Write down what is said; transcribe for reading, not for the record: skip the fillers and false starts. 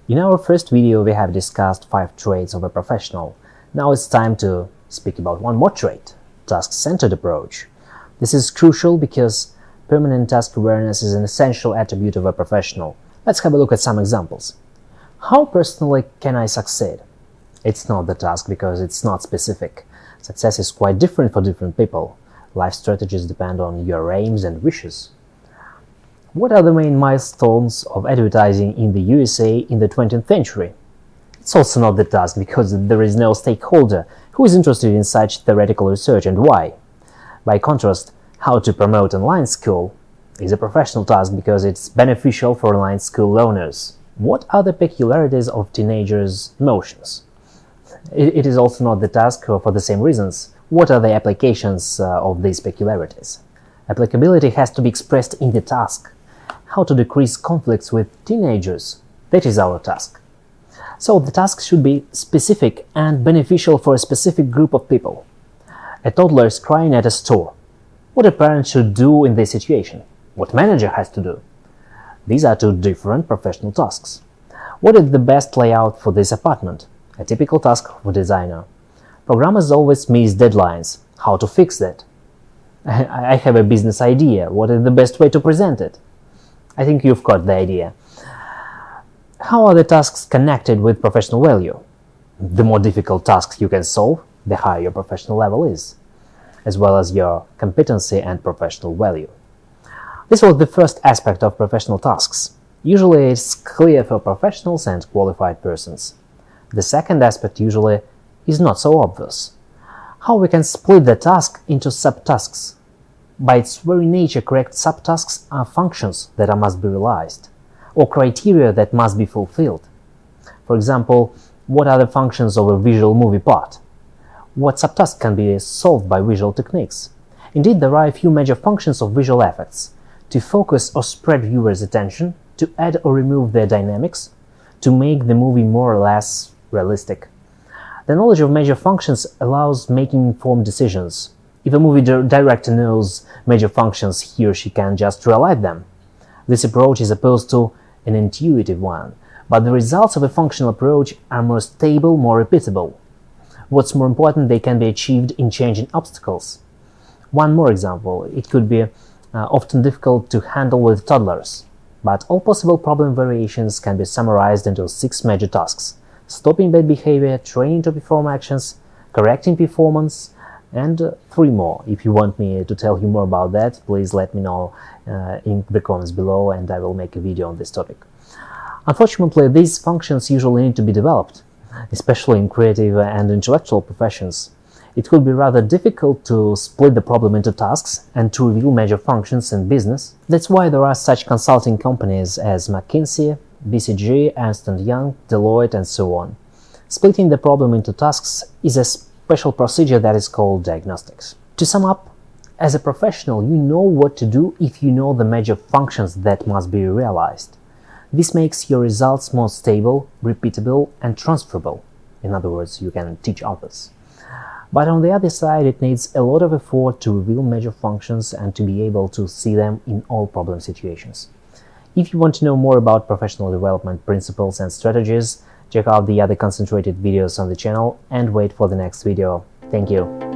In our first video, we have discussed 5 traits of a professional. Now it's time to speak about one more trait: task-centered approach. This is crucial because permanent task awareness is an essential attribute of a professional. Let's have a look at some examples. How personally can I succeed? It's not the task because it's not specific. Success is quite different for different people. Life strategies depend on your aims and wishes. What are the main milestones of advertising in the USA in the 20th century? It's also not the task because there is no stakeholder who is interested in such theoretical research and why. By contrast, how to promote online school is a professional task because it's beneficial for online school owners. What are the peculiarities of teenagers' emotions? It is also not the task for the same reasons. What are the applications of these peculiarities? Applicability has to be expressed in the task. How to decrease conflicts with teenagers? That is our task. So the task should be specific and beneficial for a specific group of people. A toddler is crying at a store. What a parent should do in this situation? What manager has to do? These are 2 different professional tasks. What is the best layout for this apartment? A typical task of a designer. Programmers always miss deadlines. How to fix that? I have a business idea. What is the best way to present it? I think you've got the idea. How are the tasks connected with professional value? The more difficult tasks you can solve, the higher your professional level is, as well as your competency and professional value. This was the first aspect of professional tasks. Usually it's clear for professionals and qualified persons. The second aspect usually is not so obvious. How we can split the task into subtasks. By its very nature, correct subtasks are functions that must be realized, or criteria that must be fulfilled. For example, what are the functions of a visual movie part? What subtask can be solved by visual techniques? Indeed, there are a few major functions of visual effects: to focus or spread viewers' attention, to add or remove their dynamics, to make the movie more or less realistic. The knowledge of major functions allows making informed decisions. If a movie director knows major functions, he or she can just realize them. This approach is opposed to an intuitive one, but the results of a functional approach are more stable, more repeatable. What's more important, they can be achieved in changing obstacles. One more example: it could be often difficult to handle with toddlers, but all possible problem variations can be summarized into 6 major tasks: stopping bad behavior, training to perform actions, correcting performance, and 3 more. If you want me to tell you more about that, please let me know in the comments below and I will make a video on this topic. Unfortunately, these functions usually need to be developed, especially in creative and intellectual professions. It could be rather difficult to split the problem into tasks and to reveal major functions in business. That's why there are such consulting companies as McKinsey, BCG, Ernst & Young, Deloitte, and so on. Splitting the problem into tasks is a special procedure that is called diagnostics. To sum up, as a professional, you know what to do if you know the major functions that must be realized. This makes your results more stable, repeatable, and transferable. In other words, you can teach others. But on the other side, it needs a lot of effort to reveal major functions and to be able to see them in all problem situations. If you want to know more about professional development principles and strategies, check out the other concentrated videos on the channel and wait for the next video. Thank you.